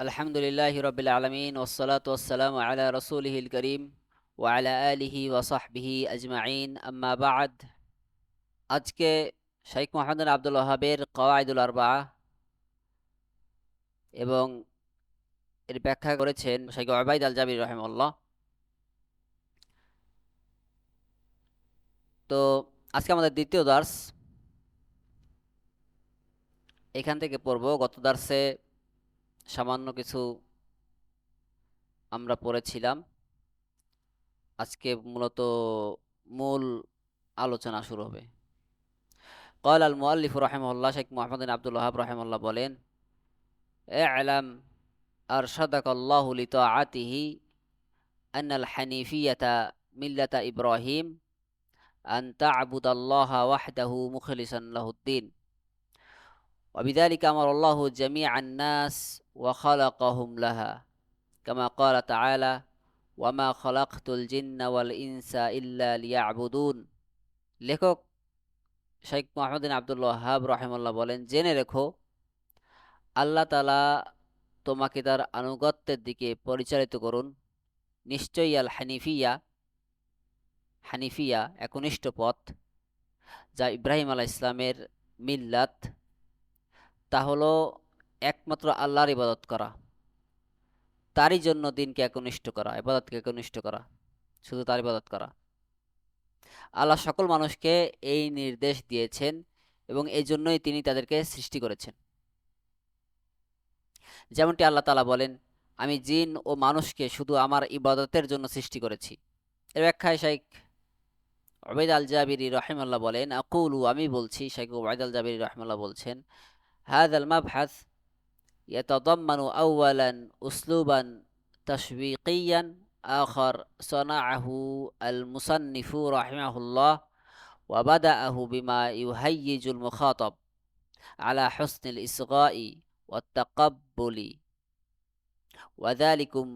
আলহামদুলিল্লাহি রাব্বিল আলামিন ওয়াসসালাতু ওয়াসসালামু আলা রাসূলিহিল কারীম ওয়া আলা আলিহি ওয়া সাহবিহি আজমাইন আম্মা বা'দ। আজকে শাইখ মুহাম্মদ আব্দুল ওয়াহাবের কওয়াইদুল আরবাআহ এবং এর ব্যাখ্যা করেছেন শাইখ উবাইদ আল জাবির রাহিমাহুল্লাহ। তো আজকে আমাদের দ্বিতীয় দার্স, এখান থেকে পড়ব। গত দার্সে সামান্য কিছু আমরা পড়েছিলাম, আজকে মূলত মূল আলোচনা শুরু হবে। قال المؤلف رحمه الله شيخ محمد بن عبد الوهاب رحمه الله বলেন, اعلم أرشدك الله لطاعته أن الحنيفية ملة إبراهيم أن تعبد الله وحده مخلصا له الدين، وبذلك أمر الله جميع الناس وخلقهم لها، كما قال تعالى: وما خلقت الجن والإنس إلا ليعبدون। লেখক শেখ মুহাম্মদ বিন আব্দুল ওয়াহাব রাহিমাহুল্লাহ বলেন, জেনে রেখো আল্লাহ তাআলা তোমাকে তার আনুগত্যের দিকে পরিচালিত করুন। নিশ্চয়ই আল হানিফিয়া একনিষ্ঠ পথ, যা ইব্রাহিম আলাইহিস ইসলামের মিল্লাত, তা হলো একমাত্র আল্লাহর ইবাদত করা, তারই জন্য দিনকে একনিষ্ঠ করা, ইবাদতকে একনিষ্ঠ করা, শুধু তার ইবাদত করা। আল্লাহ সকল মানুষকে এই নির্দেশ দিয়েছেন এবং এই জন্যই তিনি তাদেরকে সৃষ্টি করেছেন। যেমনটি আল্লাহ তাআলা বলেন, আমি জিন ও মানুষকে শুধু আমার ইবাদতের জন্য সৃষ্টি করেছি। এর ব্যাখ্যায় শাইখ উবাইদ আল জাবিরি রাহিমাহুল্লাহ বলেন, আকুলু, আমি বলছি, শাইখ উবাইদ আল জাবিরি রাহিমাহুল্লাহ বলছেন, হাযাল মাবহাস ইয়াতাদাম্মানু আওয়ালান উসলুবান তাশবীকিয়ান আখার সানাআহু আল মুসান্নিফু রাহিমাহুল্লাহ ওয়া বাদাআহু বিমা ইউহাইয়িজুল মুখাতাব আলা হুসনিল ইসগাই ওয়াত তাকাব্বুলি ওয়া যালিকুম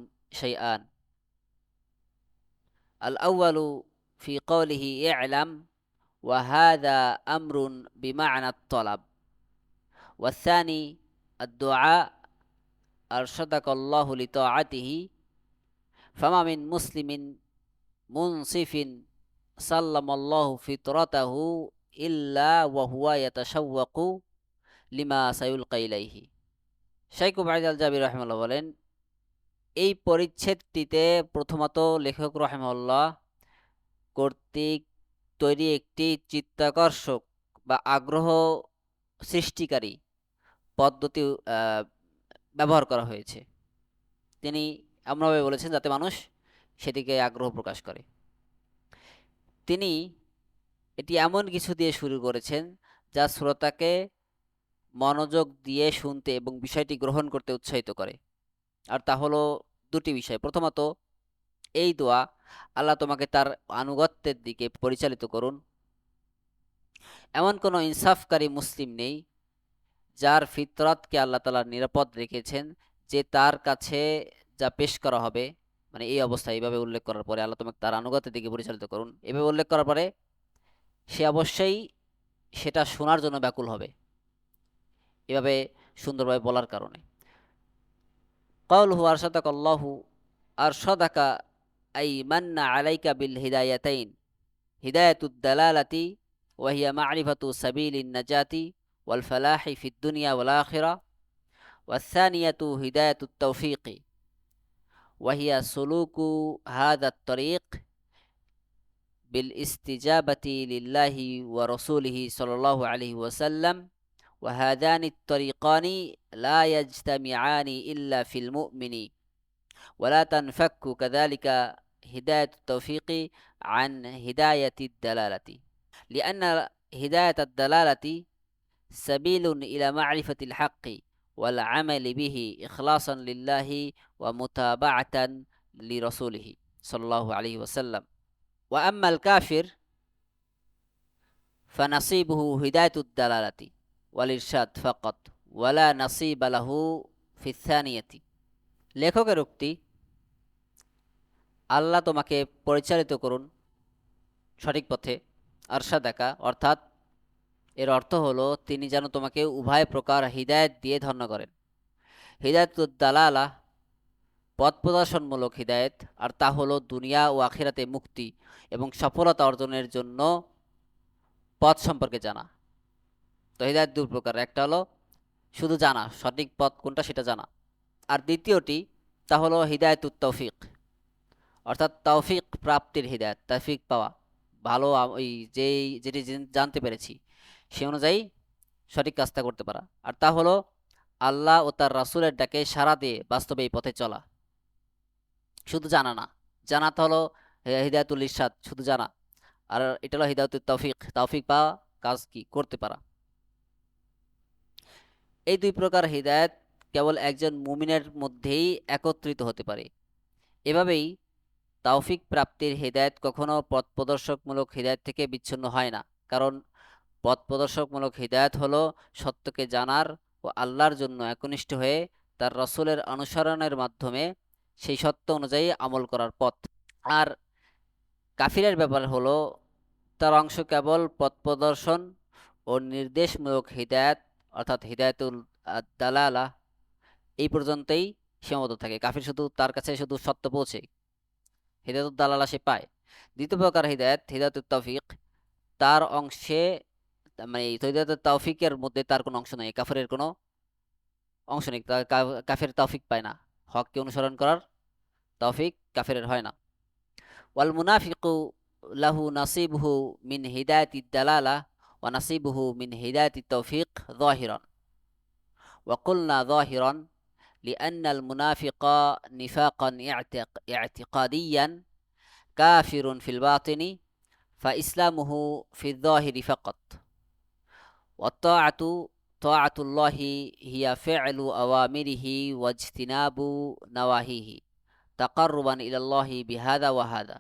শাইআন। আল আউয়ালু في قوله اعلم، وهذا أمر بمعنى الطلب، والثاني الدعاء أرشدك الله لطاعته، فما من مسلم منصف سلم الله فطرته إلا وهو يتشوق لما سيلقى إليه। শাইখ উবাইদ আল জাবির রাহিমাহুল্লাহ বলেন, এই পরিচ্ছেদটিতে প্রথমত লেখক রাহিমাহুল্লাহ কর্তৃক তৈরি একটি চিত্তাকর্ষক বা আগ্রহ সৃষ্টিকারী পদ্ধতি ব্যবহার করা হয়েছে। তিনি এমনভাবে বলেছেন যাতে মানুষ সেদিকে আগ্রহ প্রকাশ করে। তিনি এটি এমন কিছু দিয়ে শুরু করেছেন যা শ্রোতাকে মনোযোগ দিয়ে শুনতে এবং বিষয়টি গ্রহণ করতে উৎসাহিত করে। আর তা হলো দুটি বিষয়। প্রথমত, এই দোয়া, আল্লাহ তোমাকে তার আনুগত্যের দিকে পরিচালিত করুন। এমন কোনো ইনসাফকারী মুসলিম নেই যার ফিতরতকে আল্লাহ তাআলা নিরাপদ রেখেছেন, যে তার কাছে যা পেশ করা হবে, মানে এই অবস্থায় এইভাবে উল্লেখ করার পরে, আল্লাহ তোমাকে তার আনুগত্যের দিকে পরিচালিত করুন, এভাবে উল্লেখ করার পরে সে অবশ্যই সেটা শোনার জন্য ব্যাকুল হবে, এভাবে সুন্দরভাবে বলার কারণে। কাউলুহু আরশাদাকাল্লাহু আরশাদাকা আই মান্না আলাইকা বিল হিদায়াতাইন, হিদায়াতুদ দালালাতি ওয়া হিয়া মা'রিফাতু সাবিলিন নাজাতি ওয়াল ফালাহি ফিদ দুনিয়া ওয়াল আখিরা, والثانية هداية التوفيق وهي سلوك هذا الطريق بالاستجابة لله ورسوله صلى الله عليه وسلم، وهذان الطريقان لا يجتمعان إلا في المؤمن، ولا تنفك كذلك هداية التوفيق عن هداية الدلالة، لأن هداية الدلالة سبيل إلى معرفة الحق والعمل به إخلاصا لله ومتابعة لرسوله صلى الله عليه وسلم، وأما الكافر فنصيبه هداية الدلالة والإرشاد فقط ولا نصيب له في الثانية। লেখকের উক্তি, আল্লাহ তোমাকে পরিচালিত করুন সঠিক পথে, আরশাদাকা, অর্থাৎ এর অর্থ হলো তিনি যেন তোমাকে উভয় প্রকার হিদায়াত দিয়ে ধন্য করেন। হিদায়াতুদ দালালা পথ প্রদর্শনমূলক হিদায়েত, আর তা হলো দুনিয়া ও আখিরাতে মুক্তি এবং সফলতা অর্জনের জন্য পথ সম্পর্কে জানা। তো হিদায়াত দুই প্রকার, একটা হলো শুধু জানা সঠিক পথ কোনটা সেটা জানা, আর দ্বিতীয়টি তা হলো হিদায়াতুত তৌফিক, অর্থাৎ তৌফিক প্রাপ্তির হিদায়াত, তৌফিক পাওয়া, ভালো ওই যেটি জানতে পেরেছি সে অনুযায়ী সঠিক কাজটা করতে পারা, আর তা হলো আল্লাহ ও তার রাসূলের ডাকে সাড়া দিয়ে বাস্তবে এই পথে চলা। শুধু জানা না, জানা তো হলো হিদায়াতুল ইরশাদ, শুধু জানা, আর এটা হলো হিদায়াতুত তৌফিক, তৌফিক পাওয়া, কাজ কি করতে পারা। এই দুই প্রকার হিদায়াত কেবল একজন মুমিনের মধ্যেই একত্রিত হতে পারে। এভাবেই তাওফিক প্রাপ্তির হিদায়াত কখনো পথ প্রদর্শকমূলক হিদায়াত থেকে বিচ্ছিন্ন হয় না, কারণ পথ প্রদর্শকমূলক হিদায়াত হলো সত্যকে জানার ও আল্লাহর জন্য একনিষ্ঠ হয়ে তার রসুলের অনুসরণের মাধ্যমে সেই সত্য অনুযায়ী আমল করার পথ। আর কাফিরের ব্যাপার হলো তার অংশ কেবল পথ প্রদর্শন ও নির্দেশমূলক হিদায়াত, অর্থাৎ হিদায়াতুল দালালা এই পর্যন্তই সীমাবদ্ধ থাকে। কাফির শুধু তার কাছে শুধু সত্য পৌঁছে, হিদায়াতুল দালালা সে পায়। দ্বিতীয় প্রকার হিদায়াত, হিদায়াতুত তৌফিক, তার অংশে মানে হিদায়াতুত তৌফিকের মধ্যে তার কোনো অংশ নেই, কাফিরের কোনো অংশ নেই, কাফির তৌফিক পায় না, হককে অনুসরণ করার তৌফিক কাফিরের হয় না। ওয়াল মুনাফিকু লাহু নাসিবুহু মিন হিদায়াতিদ দালালা ওয়া নাসিবুহু মিন হিদায়াতিত তৌফিক যাহিরান, ওয়া কুলনা যাহিরান لأن المنافق نفاقا اعتقاديا كافر في الباطن فإسلامه في الظاهر فقط، والطاعة طاعة الله هي فعل أوامره واجتناب نواهيه تقربا إلى الله بهذا وهذا،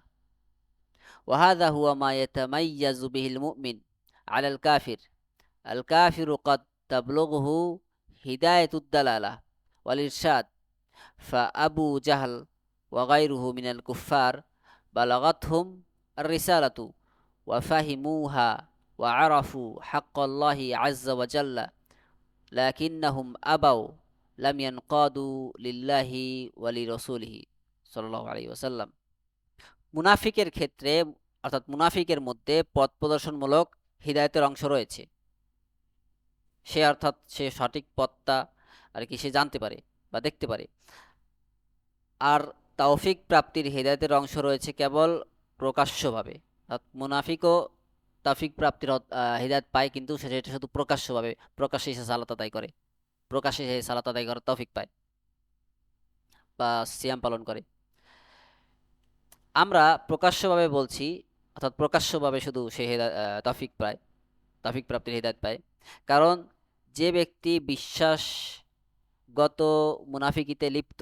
وهذا هو ما يتميز به المؤمن على الكافر. الكافر قد تبلغه هداية الدلالة والإرشاد، فأبو جهل وغيره من الكفار بلغتهم الرسالة وفهموها وعرفوا حق الله عز وجل لكنهم أبوا لم ينقادوا لله ولرسوله صلى الله عليه وسلم। মুনাফিকের ক্ষেত্রে অর্থাৎ মুনাফিকের মধ্যে পথ প্রদর্শনমূলক হিদায়াতের অংশ রয়েছে, সে অর্থাৎ সে সঠিক পথটা আর কি সে জানতে পারে বা দেখতে পারে। আর তাওফিক প্রাপ্তির হিদায়াতের অংশ রয়েছে কেবল প্রকাশ্যভাবে, অর্থাৎ মুনাফিকও তাওফিক প্রাপ্তির হিদায়াত পায়, কিন্তু সে সেটা শুধু প্রকাশ্যভাবে, প্রকাশ্যে সে সালাত আদায় করে, প্রকাশ্যে সে সালাত আদায় করে তৌফিক পায় বা সিয়াম পালন করে। আমরা প্রকাশ্যভাবে বলছি, অর্থাৎ প্রকাশ্যভাবে শুধু সে তৌফিক পায়, তৌফিক প্রাপ্তির হিদায়াত পায়, কারণ যে ব্যক্তি বিশ্বাসগত মুনাফিকিতে লিপ্ত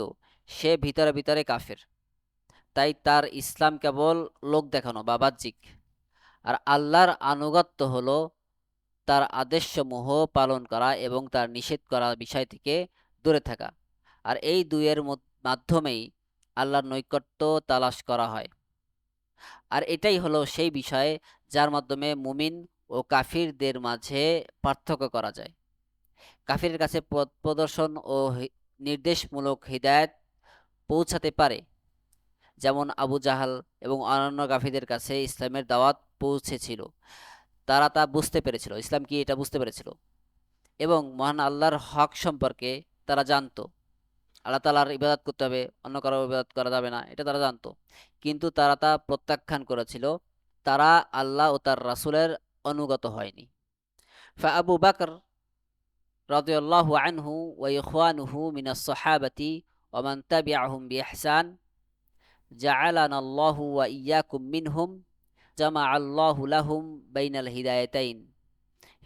সে ভিতরে ভিতরে কাফের, তাই তার ইসলাম কেবল লোক দেখানো বা বাহ্যিক, আর আল্লাহর আনুগত্য হলো তার আদেশসমূহ পালন করা এবং তার নিষেধ করা বিষয় থেকে দূরে থাকা, আর এই দুইয়ের মাধ্যমেই আল্লাহর নৈকট্য তালাশ করা হয়। আর এটাই হলো সেই বিষয় যার মাধ্যমে মুমিন ও কাফিরদের মাঝে পার্থক্য করা যায়। কাফিরের কাছে পথ প্রদর্শন ও নির্দেশমূলক হিদায়াত পৌঁছাতে পারে, যেমন আবু জাহাল এবং অন্যান্য কাফিরদের কাছে ইসলামের দাওয়াত পৌঁছেছিল, তারা তা বুঝতে পেরেছিল, ইসলাম কি এটা বুঝতে পেরেছিল, এবং মহান আল্লাহর হক সম্পর্কে তারা জানতো, আল্লাহ তাআলার ইবাদত করতে হবে, অন্য কারো ইবাদত করা যাবে না, এটা তারা জানতো, কিন্তু তারা তা প্রত্যাখ্যান করেছিল, তারা আল্লাহ ও তার রাসূলের অনুগত হয়নি। ফাআবু বকর রাদিয়াল্লাহু আনহু ওয়া ইখওয়ানুহু মিনাস সাহাবাতি ওয়া মান তাবিআহুম বিইহসান জাআলানাল্লাহু ওয়া ইয়্যাকুম মিনহুম জামাআল্লাহু লাহুম বাইনাল হিদায়াতাইন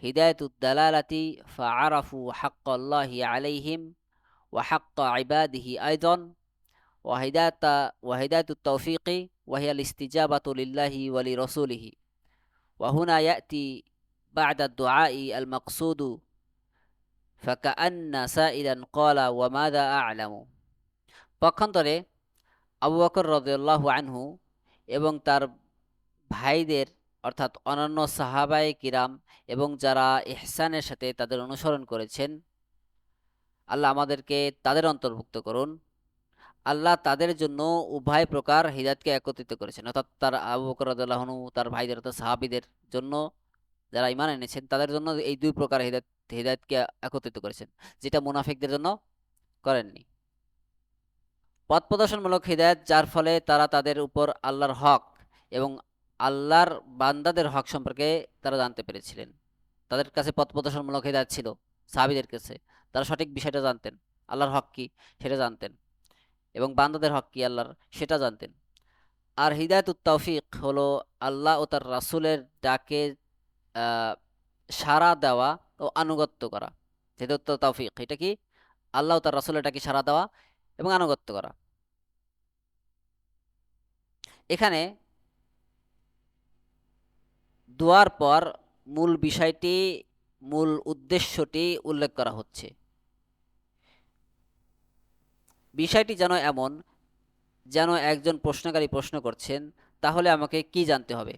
হিদায়াতুদ দালালাতি ফাআরাফু হাক্কাল্লাহি আলাইহিম ওয়া হাক্কা ইবাদিহি আইদান ওয়া হিদায়াতুত তাওফীকি ওয়া হিয়াল ইস্তিজাবাতু লিল্লাহি ওয়া লিরাসূলিহি ওয়া হুনা ইয়াতি বা'দা দুআই আল মাকসুদু ফাকাআন্না সাইলান ক্বালা ওয়া মাযা আ'লামু। পক্ষান্তরে আবু বকর রাদিয়াল্লাহু আনহু এবং তার ভাইদের অর্থাৎ অন্যান্য সাহাবায়ে কিরাম এবং যারা ইহসানের সাথে তাদের অনুসরণ করেছেন আল্লাহ আমাদেরকে তাদের অন্তর্ভুক্ত করুন। আল্লাহ তাদের জন্য উভয় প্রকার হিদায়াতকে একত্রিত করেছেন, অর্থাৎ তার আবু বকর রাদিয়াল্লাহু আনহু, তার ভাইদের অর্থাৎ সাহাবীদের জন্য, যারা ঈমান এনেছেন তাদের জন্য এই দুই প্রকার হিদায়াতকে একত্রিত করেছেন, যেটা মুনাফিকদের জন্য করেননি। পথ প্রদর্শনমূলক হিদায়াত, যার ফলে তারা তাদের উপর আল্লাহর হক এবং আল্লাহর বান্দাদের হক সম্পর্কে তারা জানতে পেরেছিলেন। তাদের কাছে পথ প্রদর্শনমূলক হিদায়াত ছিল, সাহাবীদের কাছে তারা সঠিক বিষয়টা জানতেন, আল্লাহর হক কি সেটা জানতেন এবং বান্দাদের হক কি আল্লাহর সেটা জানতেন। আর হিদায়াতুত তৌফিক হলো আল্লাহ ও তার রাসূলের ডাকে আহ, সাড়া দেওয়া ও আনুগত্য করা। হিদায়াতুত তৌফিক এটা কি? আল্লাহ ও তার রাসূলের ডাকে সাড়া দেওয়া এবং আনুগত্য করা। এখানে দোয়ার পর মূল বিষয়টি, মূল উদ্দেশ্যটি উল্লেখ করা হচ্ছে। বিষয়টি যেন এমন, যেন একজন প্রশ্নকারী প্রশ্ন করছেন, তাহলে আমাকে কি জানতে হবে?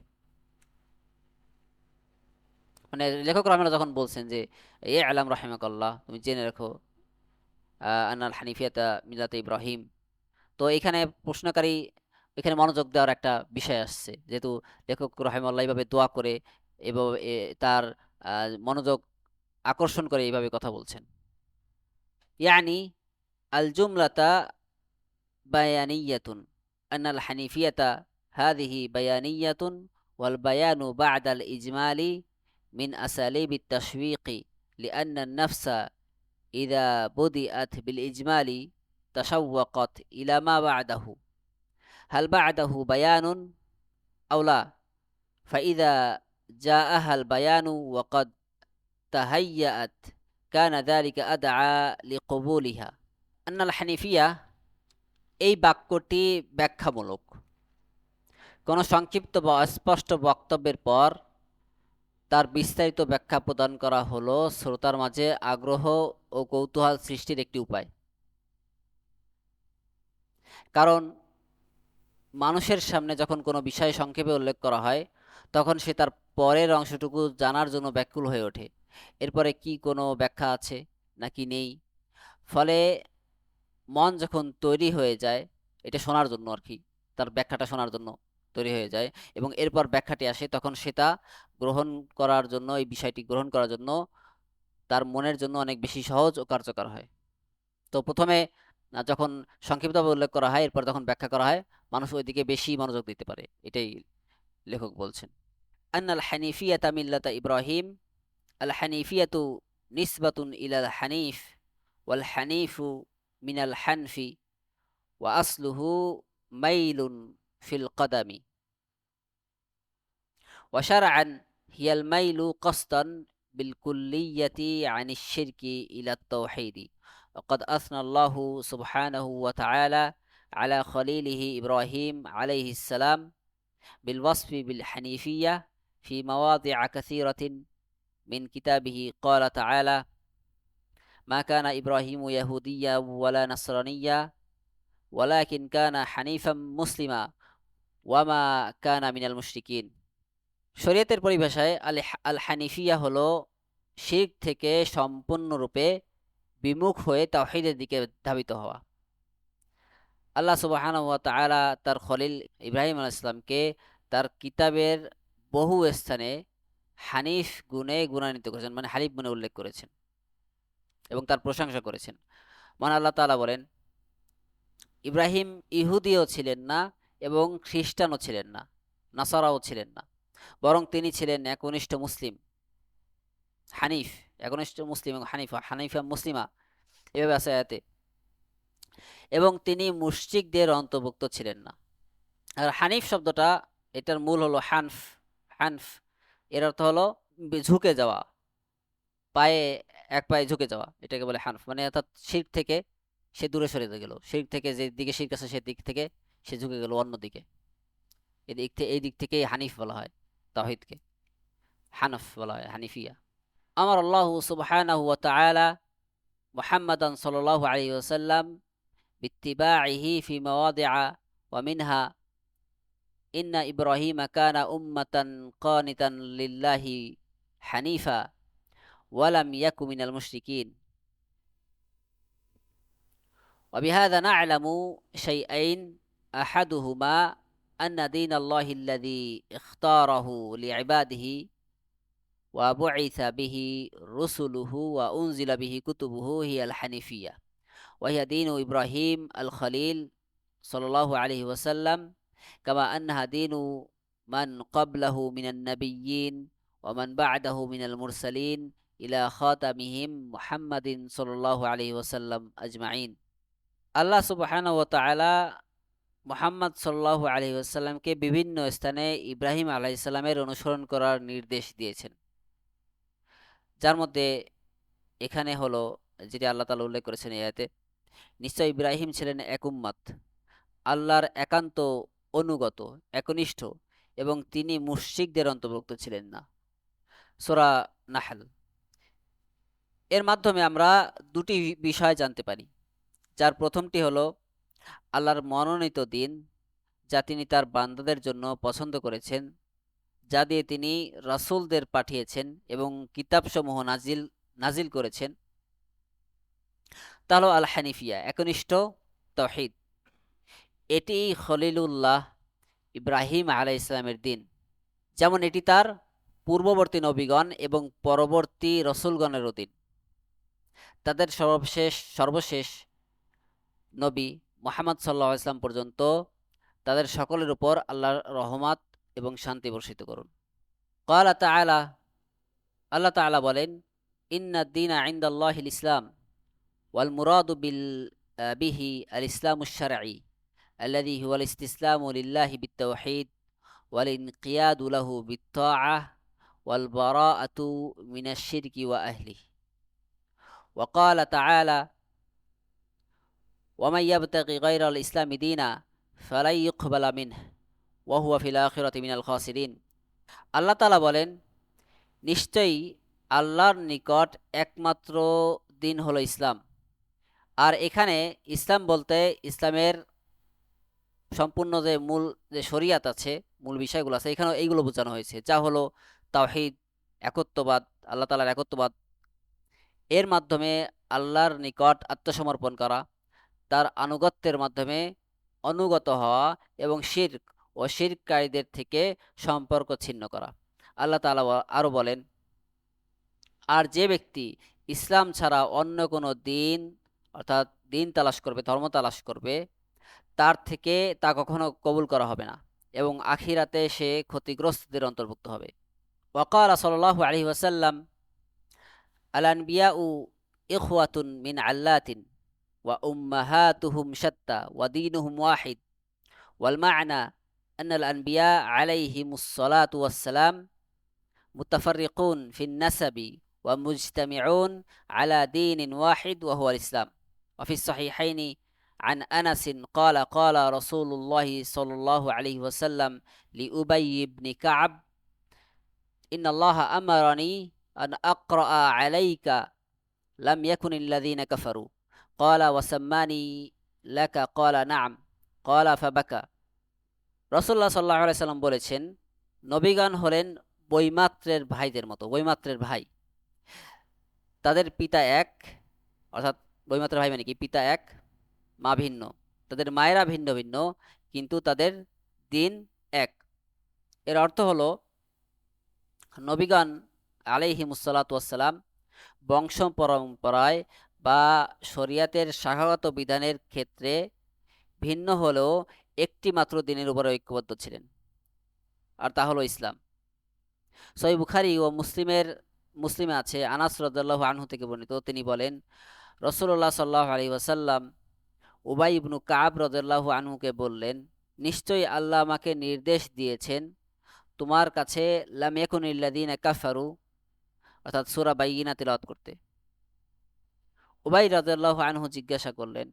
মানে লেখক রহমাল্লাহ যখন বলছেন যে এ আলাম রাহিমাকাল্লাহ, তুমি জেনে রাখো আন্নাল হানিফিয়াতা মিল্লাতে ইব্রাহিম। তো এখানে প্রশ্নকারী এখানে মনোযোগ দেওয়ার একটা বিষয় আসছে, যেহেতু লেখক রহিমাল্লাহ এইভাবে দোয়া করে এবং তার মনোযোগ আকর্ষণ করে এইভাবে কথা বলছেন। ইয়ানি আল জুমলাতা বায়ানিয়াতুন আন্নাল হানিফিয়াতা হাদিহি বায়ানিয়াতুন ওয়াল বায়ানু বা'দাল ইজমালি মিন আসালিবি তাশওয়িকি লিআন্না আন-নাফসা ইযা বুদিআত বিল ইজমালি তাশাওওয়াকাত ইলা মা বা'দাহু হাল বা'দাহু বায়ানুন আও লা ফাইযা জাআহা আল বায়ানু ওয়া ক্বাদ তাহাইয়াত কানা যালিকা আদআ লিকবুলিহা। আন্নাল হানিফিয়া, এই বাক্যটি ব্যাখ্যামূলক। কোনো সংক্ষিপ্ত বা অস্পষ্ট বক্তব্যের পর তার বিস্তারিত ব্যাখ্যা প্রদান করা হলো শ্রোতার মাঝে আগ্রহ ও কৌতূহল সৃষ্টির একটি উপায়। কারণ মানুষের সামনে যখন কোনো বিষয় সংক্ষেপে উল্লেখ করা হয়, তখন সে তার পরের অংশটুকু জানার জন্য ব্যাকুল হয়ে ওঠে, এরপরে কি কোনো ব্যাখ্যা আছে নাকি নেই। ফলে মন যখন তৈরি হয়ে যায় এটা শোনার জন্য আর কি, তার ব্যাখ্যাটা শোনার জন্য তৈরি হয়ে যায় এবং এরপর ব্যাখ্যাটি আসে, তখন সেটা গ্রহণ করার জন্য, এই বিষয়টি গ্রহণ করার জন্য তার মনের জন্য অনেক বেশি সহজ ও কার্যকর হয়। তো প্রথমে যখন সংক্ষিপ্তভাবে উল্লেখ করা হয়, এরপর যখন ব্যাখ্যা করা হয়, মানুষ ওইদিকে বেশি মনোযোগ দিতে পারে, এটাই লেখক বলছেন। আন্নাল হানিফিয়াতা মিল্লাতা ইব্রাহিম, আল হানিফিয়াতু নিসবাতুন ইলাল হানিফ ওয়াল হানিফু মিনাল হানফি ওয়া আসলুহু মাইলুন ফিল কদামি ওয়া শারআন হিয়াল মাইলু কসদান বিল কুল্লিয়াতি আনিশ শিরকি ইলাত তাওহীদি। وقد أثنى الله سبحانه وتعالى على خليله إبراهيم عليه السلام بالوصف بالحنيفية في مواضع كثيرة من كتابه. قال تعالى: ما كان إبراهيم يهوديا ولا نصرانيا ولكن كان حنيفا مسلما ওয়ামা কানা মিনাল মুশরিকিন। শরীয়তের পরিভাষায় আল হানিফিয়া হলো শিরক থেকে সম্পূর্ণরূপে বিমুখ হয়ে তাওহীদের দিকে ধাবিত হওয়া। আল্লাহ সুবহানাহু ওয়া তাআলা তার খলিল ইব্রাহিম আলাইহিস সালামকে তার কিতাবের বহু স্থানে হানিফ গুণে গুণান্বিত করেছেন, মানে হানিফ গুণে উল্লেখ করেছেন এবং তার প্রশংসা করেছেন। মহান আল্লাহ তাআলা বলেন, ইব্রাহিম ইহুদিও ছিলেন না এবং খ্রিস্টানও ছিলেন না, নাসারাও ছিলেন না, বরং তিনি ছিলেন একনিষ্ঠ মুসলিম, হানিফ, একনিষ্ঠ মুসলিম এবং হানিফা, হানিফা মুসলিমা, এভাবে আছে আয়াতে। এবং তিনি মুশরিকদের অন্তর্ভুক্ত ছিলেন না। আর হানিফ শব্দটা, এটার মূল হলো হানফ। হানফ এর অর্থ হলো ঝুঁকে যাওয়া, পায়ে এক পায়ে ঝুঁকে যাওয়া, এটাকে বলে হানফ। মানে অর্থাৎ শিরক থেকে সে দূরে সরে গেল, শিরক থেকে যে দিকে শিরক আছে সে দিক থেকে সে ঝুঁকে গেল অন্য দিকে। এই দিক থেকেই হানিফ বলা হয় তাওহীদকে, হানফ বলা হয়, হানিফিয়া। আমার আল্লাহ সুবহানাহু ওয়া তাআলা মুহাম্মাদান সাল্লাল্লাহু আলাইহি ওয়াসাল্লাম বিত্তিবাইহি ফি মাওয়াদিআ ওয়া মিনহা ইন্না ইব্রাহিমা কানা উম্মাতান কানিতান লিল্লাহি হানিফা ওয়া লাম ইয়াকু মিনাল মুশরিকিন। وبهذا نعلم شيئين أحدهما أن دين الله الذي اختاره لعباده وبعث به رسله وأنزل به كتبه هي الحنيفية وهي دين إبراهيم الخليل صلى الله عليه وسلم كما أنها دين من قبله من النبيين ومن بعده من المرسلين إلى خاتمهم محمد صلى الله عليه وسلم أجمعين আল্লাহ সুবহানাহু ওয়া তাআলা মুহাম্মদ সাল্লাল্লাহু আলাইহি ওয়াসাল্লামকে বিভিন্ন স্থানে ইব্রাহিম আলাইহিস সালামের অনুসরণ করার নির্দেশ দিয়েছেন, যার মধ্যে এখানে হলো যেটি আল্লাহ তাআলা উল্লেখ করেছেন এই আয়াতে, নিশ্চয় ইব্রাহিম ছিলেন এক উম্মত, আল্লাহর একান্ত অনুগত, একনিষ্ঠ এবং তিনি মুশরিকদের অন্তর্ভুক্ত ছিলেন না। সূরা নাহল। এর মাধ্যমে আমরা দুটি বিষয় জানতে পারি, যার প্রথমটি হলো আল্লাহর মনোনীত দিন যা তিনি তার বান্দাদের জন্য পছন্দ করেছেন, যা দিয়ে তিনি রাসূলদের পাঠিয়েছেন এবং কিতাবসমূহ নাজিল করেছেন, তা হলো আল হানিফিয়া, একনিষ্ঠ তাওহীদ। এটি খলিলুল্লাহ ইব্রাহিম আলাইহিস সালামের দিন, যেমন এটি তার পূর্ববর্তী নবীগণ এবং পরবর্তী রসুলগণেরও দিন। তাদের সর্বশেষ নবী মুহাম্মদ সাল্লাল্লাহু আলাইহি ওয়াসাল্লাম পর্যন্ত তাদের সকলের উপর আল্লাহর রহমত এবং শান্তি বর্ষিত করুন। ক্বালা তাআলা, আল্লাহ তাআলা বলেন, ইন্নাদ দীনা ইনদাল্লাহিল ইসলাম ওয়াল মুরাদু বিহি আল ইসলামুশ শারঈ আল্লাযী হুয়াল ইসতিসলামু লিল্লাহি বিত-তাওহীদ ওয়াল ইনকিয়াদু লাহু বিত-তাআহ ওয়াল বারাআতু মিনাশ শিরকি ওয়া আহলিহি। ওয়া ক্বালা তাআলা, ওয়া মান ইয়াবতাগি গায়রাল ইসলামি দীনা ফালান ইউকবালা মিনহু ওয়া হুয়া ফিল আখিরাতি মিনাল খাসিরিন। আল্লাহ তাআলা বলেন, নিশ্চয়ই আল্লাহর নিকট একমাত্র দিন হলো ইসলাম। আর এখানে ইসলাম বলতে ইসলামের সম্পূর্ণ যে শরিয়াত আছে, মূল বিষয়গুলো আছে, এখানেও এইগুলো বোঝানো হয়েছে, যা হলো তাওহীদ, একত্ববাদ, আল্লাহ তাআলার একত্ববাদ, এর মাধ্যমে আল্লাহর নিকট আত্মসমর্পণ করা, তার আনুগত্যের মাধ্যমে অনুগত হওয়া এবং শিরক ও শিরককারীদের থেকে সম্পর্ক ছিন্ন করা। আল্লাহ তাআলা আরও বলেন, আর যে ব্যক্তি ইসলাম ছাড়া অন্য কোনো দিন অর্থাৎ দিন তালাশ করবে, ধর্ম তালাশ করবে, তার থেকে তা কখনো কবুল করা হবে না এবং আখিরাতে সে ক্ষতিগ্রস্তদের অন্তর্ভুক্ত হবে। ওয়াকালা সাল্লাল্লাহু আলাইহি ওয়াসাল্লাম, আল আনবিয়াউ ইখওয়াতুন মিন আল্লাতিন ওয়া উম্মাহাতুহুম শাত্তা ওয়া দীনুহুম ওয়াহিদ ওয়াল মা'না আন্নাল আনবিয়া আলাইহিমুস সালাতু ওয়াস সালাম মুতাফাররিকুন ফিন নাসাবি ওয়া মুজতামিউন আলা দীনিন ওয়াহিদ ওয়া হুয়াল ইসলাম। ওয়া ফিস সাহিহাইনি عن أنس قال قال رسول الله صلى الله عليه وسلم لأبي بن كعب إن الله أمرني أن أقرأ عليك لم يكن الذين كفروا قال وسماني لك قال نعم قال فبكى। রাসূলুল্লাহ সাল্লাল্লাহু আলাইহি সাল্লাম বলেছেন, নবীগণ হলেন বৈমাত্রের ভাইদের মতো, বৈমাত্রের ভাই, তাদের পিতা এক, অর্থাৎ বৈমাত্রের ভাই মানে কি, পিতা এক মা ভিন্ন, তাদের মায়েরা ভিন্ন ভিন্ন কিন্তু তাদের দিন এক। এর অর্থ হলো নবীগণ আলাইহিমুসসালাতু ওয়াসসালাম বংশ পরম্পরায় বা শরিয়াতের শাখাগত বিধানের ক্ষেত্রে ভিন্ন হলেও একটি মাত্র দিনের উপর ঐক্যবদ্ধ ছিলেন, আর তা হলো ইসলাম। সহিহ বুখারী ও মুসলিমে আছে, আনাস রাদিয়াল্লাহু আনহু থেকে বর্ণিত, তিনি বলেন, রাসূলুল্লাহ সাল্লাল্লাহু আলাইহি ওয়াসাল্লাম উবাই ইবনু কাব রাদিয়াল্লাহু আনহুকে বললেন, নিশ্চয়ই আল্লাহ আমাকে নির্দেশ দিয়েছেন তোমার কাছে লাম ইয়াকুনিল্লাযীনা কাফারু অর্থাৎ সূরা বাইয়িনা তিলাওয়াত করতে। উবাই রাদিয়াল্লাহু আনহু জিজ্ঞাসা করলেন,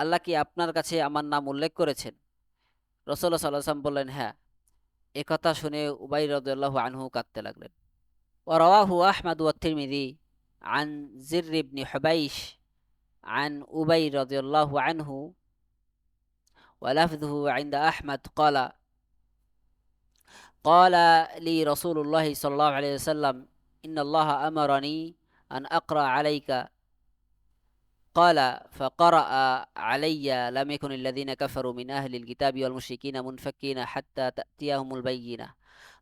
আল্লাহ কি আপনার কাছে আমার নাম উল্লেখ করেছেন? রাসূলুল্লাহ সাল্লাল্লাহু আলাইহি ওয়াসাল্লাম বললেন, হ্যাঁ। একথা শুনে উবাই রাদিয়াল্লাহু আনহু কাঁদতে লাগলেন। ওয়া রাওয়াহু আহমদ ওয়া তিরমিযী আন যির ইবনে হুবাইশ عن أبي رضي الله عنه ولفظه عند أحمد قال لي رسول الله صلى الله عليه وسلم إن الله أمرني أن أقرأ عليك قال فقرأ علي لم يكن الذين كفروا من أهل الكتاب والمشركين منفكين حتى تأتيهم البينة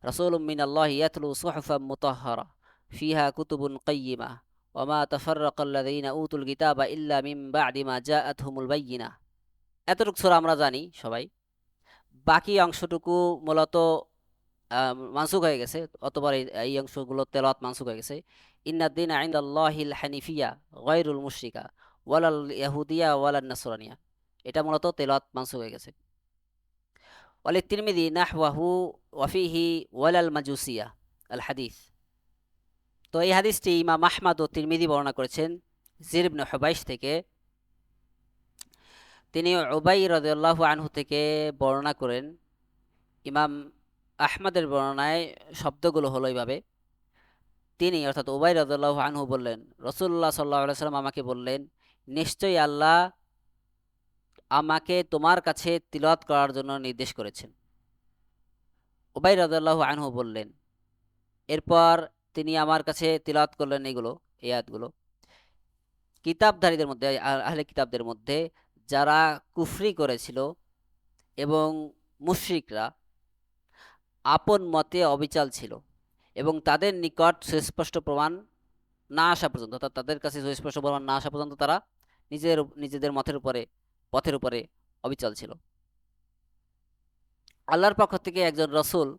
رسول من الله يتلو صحفا مطهرة فيها كتب قيمة وما تفرق الذين أوتوا الكتاب إلا من بعد ما جاءتهم البينة এতটুকু সূরা আমরা জানি সবাই বাকি অংশটুকু মূলত মানসুখ হয়ে গেছে অতবার এই অংশগুলো তেলাওয়াত মানসুখ হয়ে গেছে ইন্নাদ-দীন ইনদাল্লাহিল হানিফিয়া গায়রুল মুশরিকা ওয়ালাল ইয়াহুদিয়া ওয়ালান নাসরানিয়া এটা মূলত তেলাওয়াত মানসুখ হয়ে গেছে ওয়ালিত তিরমিজি নাহওয়াহু ওয়া ফীহি ওয়ালাল মাজুসিয়া আল হাদিস তো এই হাদিসটি ইমাম আহমদ ও তিরমিজি বর্ণনা করেছেন জির ইবনে হুবাইশ থেকে তিনি উবাই রাদিয়াল্লাহু আনহু থেকে বর্ণনা করেন ইমাম আহমদের বর্ণনায় শব্দগুলো হলো এইভাবে তিনি অর্থাৎ উবাই রাদিয়াল্লাহু আনহু বললেন রাসূলুল্লাহ সাল্লাল্লাহু আলাইহি সাল্লাম আমাকে বললেন নিশ্চয়ই আল্লাহ আমাকে তোমার কাছে তিলাওয়াত করার জন্য নির্দেশ করেছেন উবাই রাদিয়াল্লাহু আনহু বললেন এরপর তিনি আমার কাছে তিলাওয়াত করলেন এগুলো এই আয়াতগুলো কিতাবধারীদের মধ্যে আহলে কিতাবদের মধ্যে যারা কুফরি করেছিল এবং মুশরিকরা আপন মতে অবিচাল ছিল এবং তাদের নিকট সুস্পষ্ট প্রমাণ না আসা পর্যন্ত অর্থাৎ তাদের কাছে সুস্পষ্ট প্রমাণ না আসা পর্যন্ত তারা নিজেদের পথের উপরে অবিচল ছিল আল্লাহর পক্ষ থেকে একজন রসূল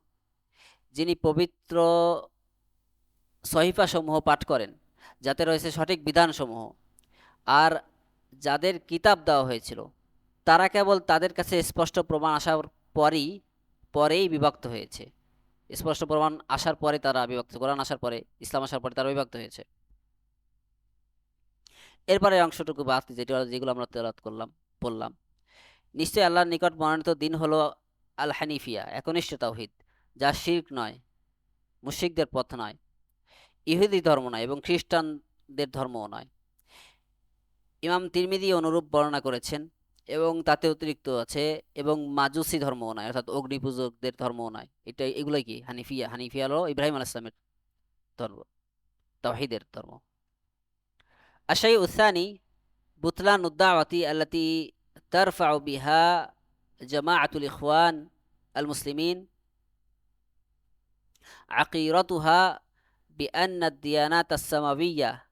যিনি পবিত্র সহিফা সমূহ পাঠ করেন যাতে রয়েছে সঠিক বিধানসমূহ আর যাদের কিতাব দেওয়া হয়েছিল তারা কেবল তাদের কাছে স্পষ্ট প্রমাণ আসার পরেই বিভক্ত হয়েছে স্পষ্ট প্রমাণ আসার পরে তারা বিভক্ত কোরআন আসার পরে ইসলাম আসার পরে তারা বিভক্ত হয়েছে এরপরে অংশটুকু বাদ যেগুলো আমরা তেলাওয়াত বললাম নিশ্চয়ই আল্লাহর নিকট মনোনীত দিন হলো আল হানিফিয়া একনিষ্ঠ তাওহীদ যা শিরক নয় মুশরিকদের পথ নয় ইহুদি ধর্ম নয় এবং খ্রিস্টানদের ধর্মও নয় ইমাম তিরমিজি অনুরূপ বর্ণনা করেছেন এবং তাতে অতিরিক্ত আছে এবং মাজুসি ধর্মও নয় অর্থাৎ অগ্নিপূজকদের ধর্মও নয় এগুলোই কি হানিফিয়া হলো ইব্রাহিম আলাইহিস সালামের ধর্ম তাওহীদের ধর্ম আশাই উসানি বুতলান উদ্দাওয়াতি আল্লাতি তারফাউ বিহা জামাআতুল ইখওয়ান আল মুসলিমিন আকিরাতুহা بأن الديانات السماوية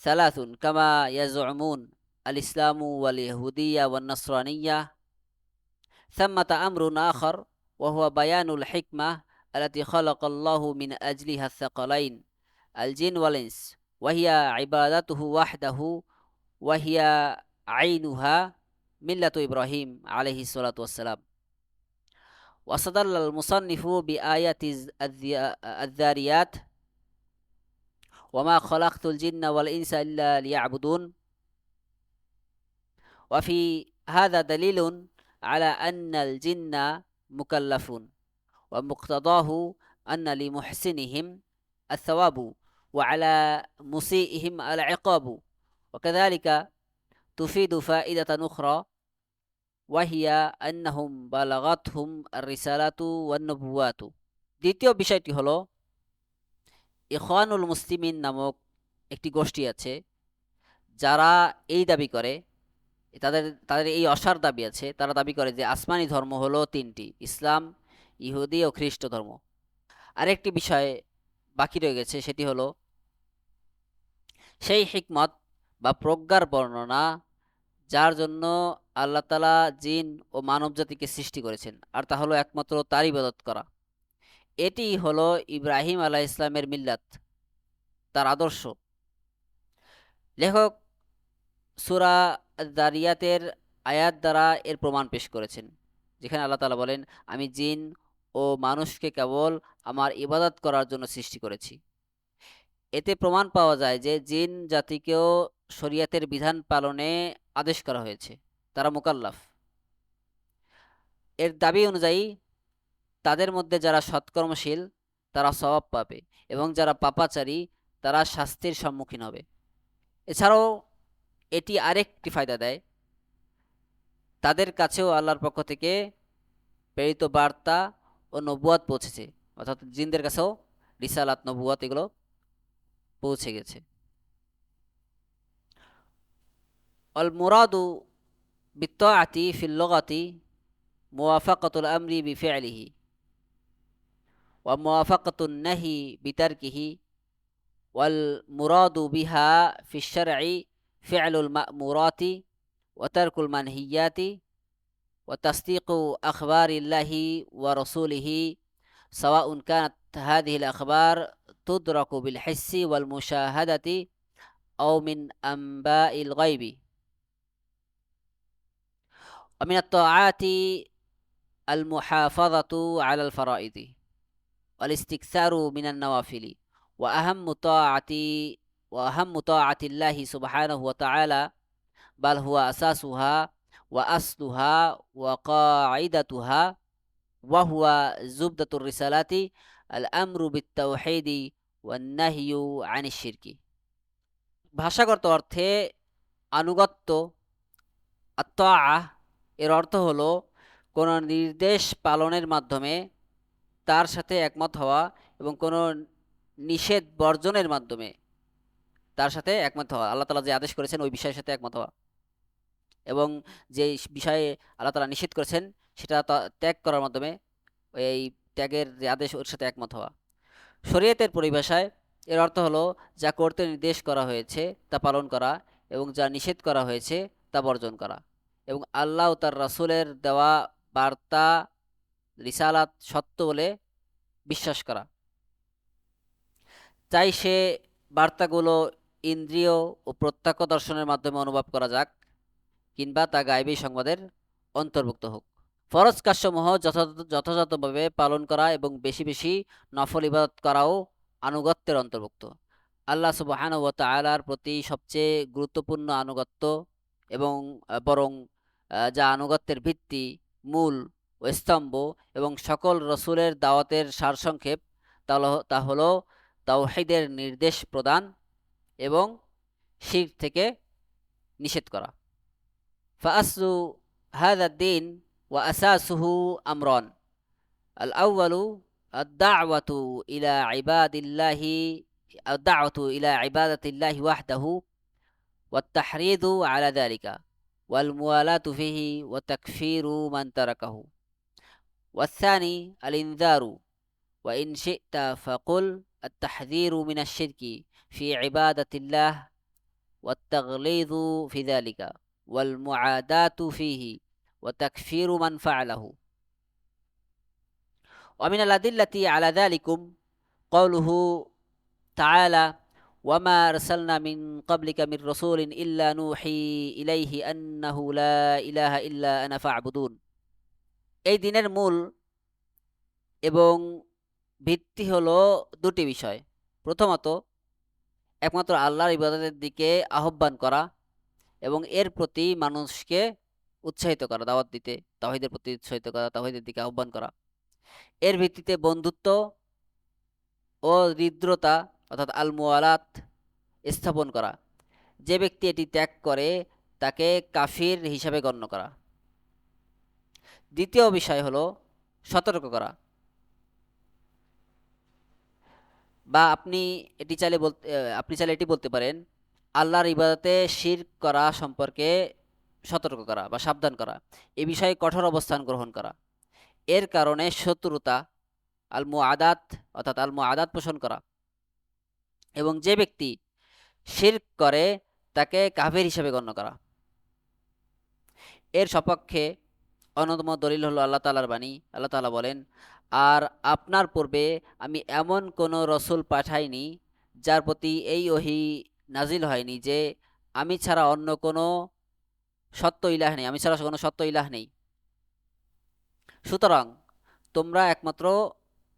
ثلاث كما يزعمون الإسلام واليهودية والنصرانية ثمة أمر آخر وهو بيان الحكمة التي خلق الله من أجلها الثقلين الجن والإنس وهي عبادته وحده وهي عينها ملة إبراهيم عليه الصلاة والسلام واستدل المصنف بآيات الذاريات وما خلقت الجن والإنس إلا ليعبدون وفي هذا دليل على أن الجن مكلفون ومقتضاه أن لمحسنهم الثواب وعلى مسيئهم العقاب وكذلك تفيد فائدة أخرى وهي أنهم بلغتهم الرسالة والنبوات দ্বিতীয় বিষয়টি হলো ইখওয়ানুল মুসলিমিন নামক একটি গোষ্ঠী আছে যারা এই দাবি করে তাদের এই অসার দাবি আছে তারা দাবি করে যে আসমানি ধর্ম হলো তিনটি ইসলাম ইহুদি ও খ্রিস্ট ধর্ম আরেকটি বিষয় বাকি রয়ে গেছে সেটি হলো সেই হিকমত বা প্রজ্ঞার বর্ণনা যার জন্য আল্লাহ তাআলা জিন ও মানব জাতিকে সৃষ্টি করেছেন আর তা হলো একমাত্র তারই ইবাদত করা এটি হলো ইব্রাহিম আলাইহিস সালামের মিল্লাত তার আদর্শ লেখক সূরা আয-যারিয়াতের আয়াত দ্বারা এর প্রমাণ পেশ করেছেন যেখানে আল্লাহ তাআলা বলেন আমি জিন ও মানুষকে কেবল আমার ইবাদত করার জন্য সৃষ্টি করেছি এতে প্রমাণ পাওয়া যায় যে জিন জাতিকেও শরীয়তের বিধান পালনে আদেশ করা হয়েছে তারা মুকাল্লাফ এর দাবি অনুযায়ী তাদের মধ্যে যারা সৎকর্মশীল তারা সওয়াব পাবে এবং যারা পাপাচারী তারা শাস্তির সম্মুখীন হবে এছাড়াও এটি আরেকটি ফায়দা দেয় তাদের কাছেও আল্লাহর পক্ষ থেকে প্রেরিত বার্তা ও নবুয়াত পৌঁছেছে অর্থাৎ জিনদের কাছেও রিসালাত নবুয়াত এগুলো পৌঁছে গেছে والمراد بالطاعة في اللغة موافقة الأمر بفعله وموافقة النهي بتركه والمراد بها في الشرع فعل المأمورات وترك المنهيات وتصديق أخبار الله ورسوله سواء كانت هذه الأخبار تدرك بالحس والمشاهدة أو من أنباء الغيب ومن الطاعات المحافظة على الفرائض والاستكثار من النوافل وأهم طاعة وأهم طاعة الله سبحانه وتعالى بل هو أساسها وأصلها وقاعدتها وهو زبدة الرسالات الأمر بالتوحيد والنهي عن الشرك ভাষাগত অর্থে আনুগত্য আত্তাআহ এর অর্থ হলো কোনো নির্দেশ পালনের মাধ্যমে তার সাথে একমত হওয়া এবং কোনো নিষেধ বর্জনের মাধ্যমে তার সাথে একমত হওয়া। আল্লাহ তাআলা যে আদেশ করেছেন ওই বিষয়ের সাথে একমত হওয়া এবং যে বিষয়ে আল্লাহ তাআলা নিষেধ করেছেন সেটা ত্যাগ করার মাধ্যমে এই ত্যাগের যে আদেশ ওর সাথে একমত হওয়া। শরীয়তের পরিভাষায় এর অর্থ হলো যা করতে নির্দেশ করা হয়েছে তা পালন করা এবং যা নিষেধ করা হয়েছে তা বর্জন করা এবং আল্লাহ ও তার রাসূলের দেওয়া বার্তা রিসালাত সত্য বলে বিশ্বাস করা, চাই সে বার্তাগুলো ইন্দ্রিয় ও প্রত্যক্ষ দর্শনের মাধ্যমে অনুভব করা যাক কিংবা তা গায়বী সংবাদের অন্তর্ভুক্ত হোক। ফরজ কাজসমূহ যথাযথভাবে পালন করা এবং বেশি বেশি নফল ইবাদত করাও আনুগত্যের অন্তর্ভুক্ত। আল্লাহ সুবহানাহু ওয়া তাআলার প্রতি সবচেয়ে গুরুত্বপূর্ণ আনুগত্য এবং বরং যা আনুগত্যের ভিত্তি, মূল ও স্তম্ভ এবং সকল রসুলের দাওয়াতের সারসংক্ষেপ তা হলো তাওহীদের নির্দেশ প্রদান এবং শিরক থেকে নিষেধ করা। ফাআসলু হাযা দ্বীন ওয়া আসাসুহু আমরান আল-আউয়ালু আদ-দা'ওয়াতু ইলা ইবাদিল্লাহি الدعوة إلى عبادة الله وحده والتحريض على ذلك والموالاة فيه وتكفير من تركه والثاني الإنذار وإن شئت فقل التحذير من الشرك في عبادة الله والتغليظ في ذلك والمعاداة فيه وتكفير من فعله ومن الأدلة على ذلكم قوله تعالى وما أرسلنا من قبلك من رسول إلا نوحي إليه أنه لا إله إلا أنا فاعبدون। এই দিনের মূল এবং ভিত্তি হলো দুটি বিষয়। প্রথমত একমাত্র আল্লাহর ইবাদতের দিকে আহ্বান করা এবং এর প্রতি মানুষকে উৎসাহিত করা, দাওয়াত দিতে, তাওহীদের প্রতি উৎসাহিত করা, তাওহীদের দিকে আহ্বান করা। এর ভিত্তিতে বন্ধুত্ব ও হৃদ্রতা অর্থাৎ আল মুওয়ালাত স্থাপন করা। যে ব্যক্তি এটি ত্যাগ করে তাকে কাফির হিসাবে গণ্য করা। দ্বিতীয় বিষয় হলো সতর্ক করা, বা আপনি চাইলে এটি বলতে পারেন আল্লাহর ইবাদতে শিরক করা সম্পর্কে সতর্ক করা বা সাবধান করা, এ বিষয়ে কঠোর অবস্থান গ্রহণ করা। এর কারণে শত্রুতা আল মুআদাত অর্থাৎ আল মুআদাত পোষণ করা এবং যে ব্যক্তি শিরক করে তাকে কাফির হিসেবে গণ্য করা। এর সপক্ষে অন্যতম দলিল হলো আল্লাহ তাআলার বাণী। আল্লাহ তাআলা বলেন, আর আপনার পূর্বে আমি এমন কোনো রসুল পাঠাইনি যার প্রতি এই ওহী নাজিল হয়নি যে আমি ছাড়া অন্য কোনো সত্য ইলাহ নেই, আমি ছাড়া কোনো সত্য ইলাহ নেই, সুতরাং তোমরা একমাত্র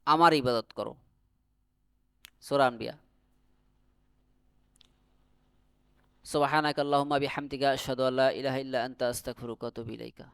আমার ইবাদত করো। সূরা আনবিয়া। সুবহানাকা আল্লাহুম্মা বিহামদিকা আশহাদু আল্লা ইলাহা ইল্লা আনতা আস্তাগফিরুকা ওয়া আতুবু ইলাইকা।